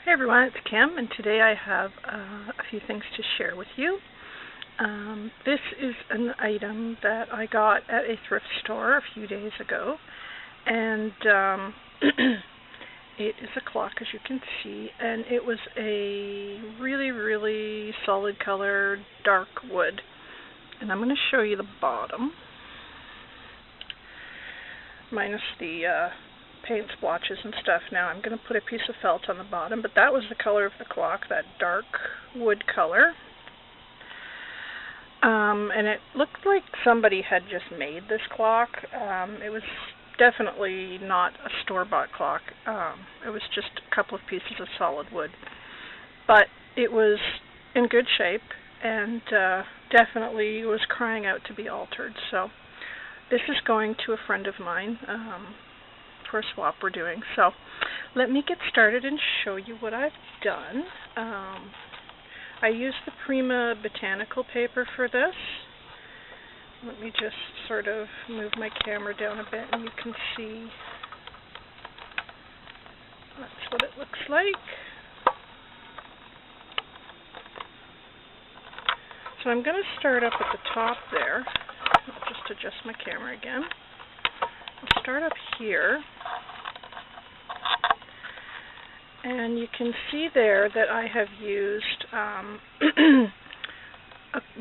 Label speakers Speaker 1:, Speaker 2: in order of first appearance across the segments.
Speaker 1: Hey everyone, it's Kim, and today I have a few things to share with you. This is an item that I got at a thrift store a few days ago, and it is a clock, as you can see, and it was a really solid color, dark wood. And I'm going to show you the bottom, minus the paint splotches and stuff. Now I'm going to put a piece of felt on the bottom, but that was the color of the clock, that dark wood color. And it looked like somebody had just made this clock. It was definitely not a store-bought clock. It was just a couple of pieces of solid wood. But it was in good shape and definitely was crying out to be altered. So this is going to a friend of mine for a swap we're doing. So let me get started and show you what I've done. I used the Prima botanical paper for this. Let me just sort of move my camera down a bit and you can see that's what it looks like. So I'm going to start up at the top there. I'll just adjust my camera again. I'll start up here. And you can see there that I have used a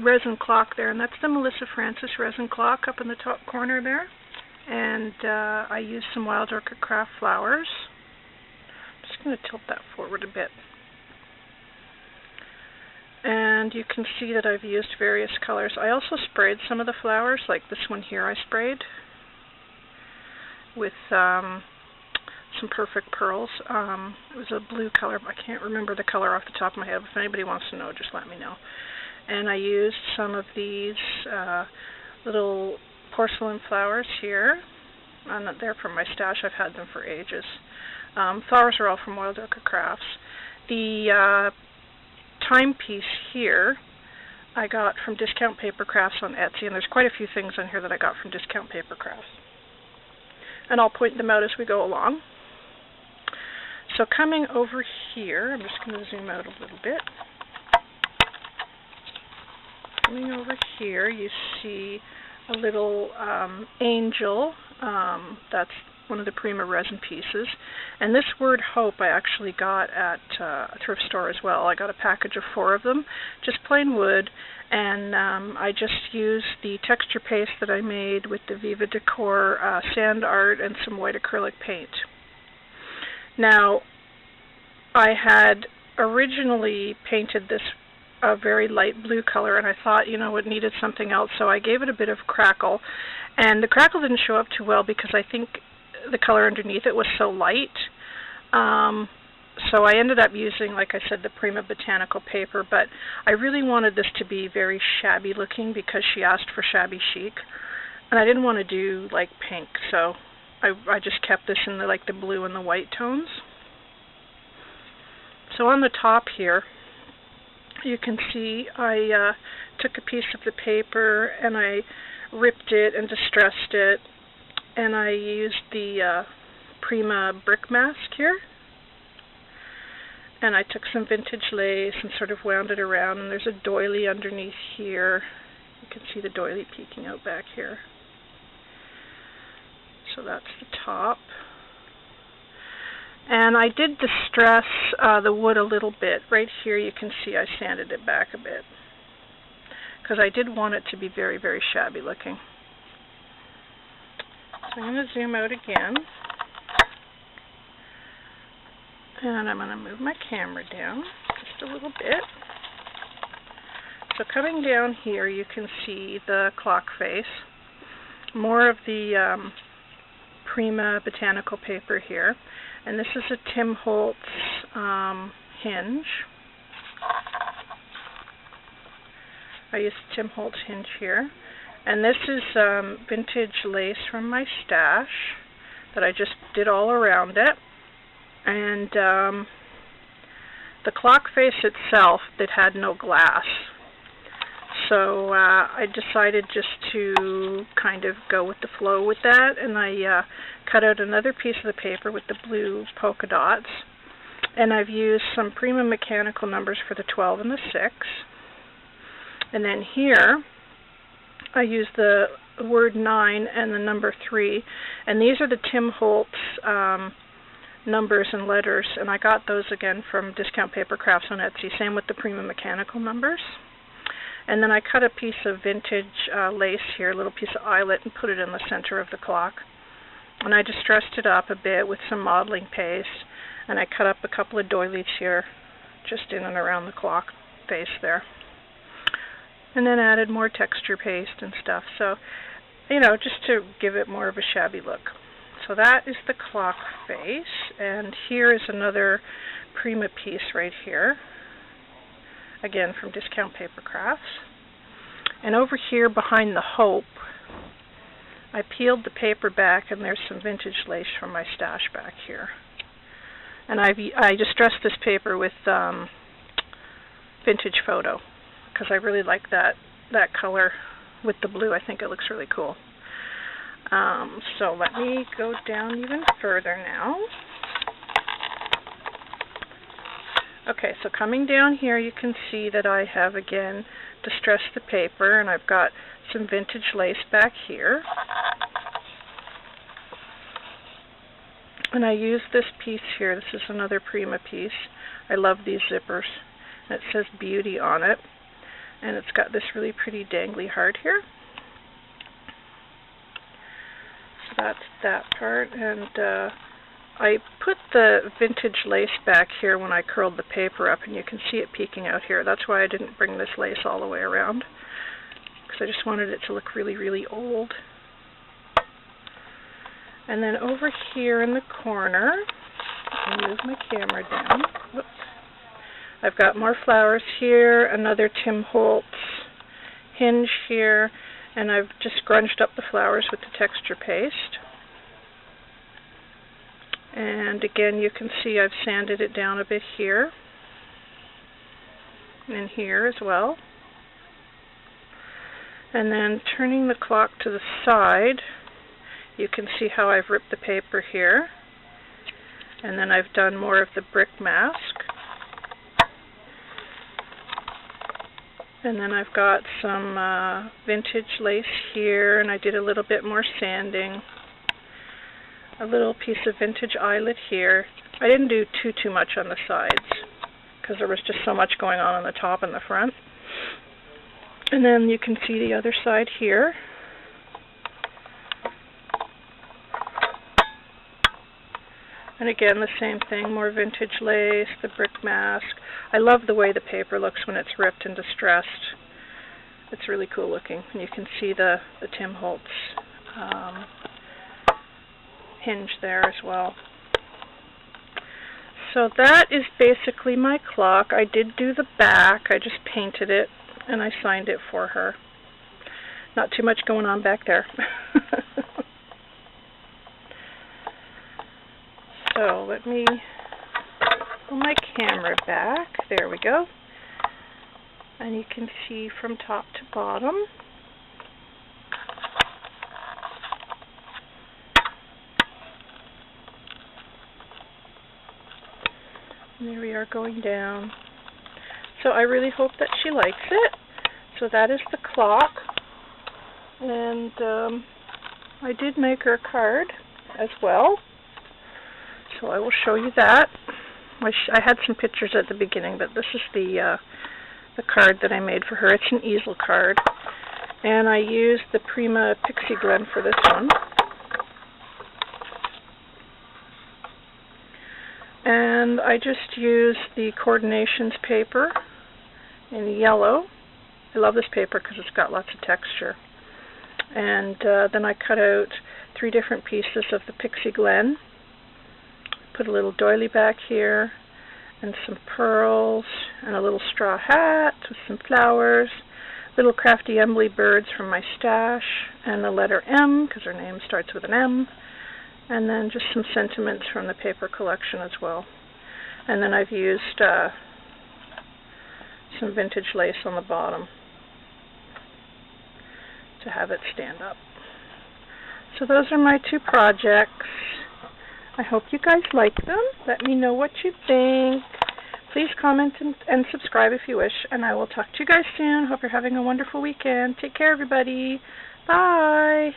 Speaker 1: resin clock there, and that's the Melissa Francis resin clock up in the top corner there. And I used some Wild Orchid Craft flowers. I'm just going to tilt that forward a bit. And you can see that I've used various colors. I also sprayed some of the flowers, like this one here I sprayed with some Perfect Pearls. It was a blue color, but I can't remember the color off the top of my head. If anybody wants to know, just let me know. And I used some of these little porcelain flowers here. They're from my stash. I've had them for ages. Flowers are all from Wild Orchid Crafts. The timepiece here I got from Discount Paper Crafts on Etsy, and there's quite a few things on here that I got from Discount Paper Crafts. And I'll point them out as we go along. So coming over here, I'm just going to zoom out a little bit. Coming over here, you see a little angel. That's one of the Prima resin pieces. And this word hope I actually got at a thrift store as well. I got a package of 4 of them, just plain wood. And I just used the texture paste that I made with the Viva Decor sand art and some white acrylic paint. Now, I had originally painted this a very light blue color, and I thought, you know, it needed something else, so I gave it a bit of crackle. And the crackle didn't show up too well because I think the color underneath it was so light. So I ended up using, like I said, the Prima botanical paper, but I really wanted this to be very shabby looking because she asked for shabby chic, and I didn't want to do like pink, so I just kept this in the blue and the white tones. So on the top here, you can see I took a piece of the paper and I ripped it and distressed it, and I used the Prima brick mask here. And I took some vintage lace and sort of wound it around, and there's a doily underneath here. You can see the doily peeking out back here. So that's the top. And I did distress the wood a little bit. Right here you can see I sanded it back a bit, because I did want it to be very shabby looking. So I'm going to zoom out again. And I'm going to move my camera down just a little bit. So coming down here, you can see the clock face. More of the Prima botanical paper here. And this is a Tim Holtz hinge. I used Tim Holtz hinge here. And this is vintage lace from my stash that I just did all around it. And the clock face itself, it had no glass. So I decided just to kind of go with the flow with that, and I cut out another piece of the paper with the blue polka dots. And I've used some Prima mechanical numbers for the 12 and the 6. And then here, I use the word 9 and the number 3. And these are the Tim Holtz numbers and letters. And I got those again from Discount Paper Crafts on Etsy. Same with the Prima mechanical numbers. And then I cut a piece of vintage lace here, a little piece of eyelet, and put it in the center of the clock. And I distressed it up a bit with some modeling paste. And I cut up a couple of doilies here, just in and around the clock face there. And then added more texture paste and stuff. So, you know, just to give it more of a shabby look. So that is the clock face. And here is another Prima piece right here. Again, from Discount Paper Crafts. And over here behind the hope, I peeled the paper back, and there's some vintage lace from my stash back here. And I distressed this paper with vintage photo, because I really like that color with the blue. I think it looks really cool. So let me go down even further now. Okay, so coming down here, you can see that I have, again, distressed the paper, and I've got some vintage lace back here. And I use this piece here. This is another Prima piece. I love these zippers. And it says Beauty on it. And it's got this really pretty dangly heart here. So that's that part. And I put the vintage lace back here when I curled the paper up, and you can see it peeking out here. That's why I didn't bring this lace all the way around, because I just wanted it to look really, really old. And then over here in the corner, I'll move my camera down. Whoops. I've got more flowers here, another Tim Holtz hinge here, and I've just scrunched up the flowers with the texture paste. And again, you can see I've sanded it down a bit here and here as well. And then turning the clock to the side, you can see how I've ripped the paper here. And then I've done more of the brick mask. And then I've got some vintage lace here, and I did a little bit more sanding. A little piece of vintage eyelet here. I didn't do too much on the sides, because there was just so much going on the top and the front. And then you can see the other side here. And again, the same thing, more vintage lace, the brick mask. I love the way the paper looks when it's ripped and distressed. It's really cool looking. And you can see the Tim Holtz hinge there as well. So that is basically my clock. I did do the back. I just painted it, and I signed it for her. Not too much going on back there. So let me pull my camera back. There we go. And you can see from top to bottom. And there we are going down. So I really hope that she likes it. So that is the clock. And I did make her a card as well. So I will show you that. I had some pictures at the beginning, but this is the card that I made for her. It's an easel card. And I used the Prima Pixie Blend for this one. And I just used the Coordinations paper in yellow. I love this paper because it's got lots of texture. And then I cut out 3 different pieces of the Pixie Glen. Put a little doily back here, and some pearls, and a little straw hat with some flowers, little crafty Emily birds from my stash, and the letter M, because her name starts with an M, and then just some sentiments from the paper collection as well. And then I've used some vintage lace on the bottom to have it stand up. So those are my 2 projects. I hope you guys like them. Let me know what you think. Please comment and subscribe if you wish, and I will talk to you guys soon. Hope you're having a wonderful weekend. Take care, everybody. Bye.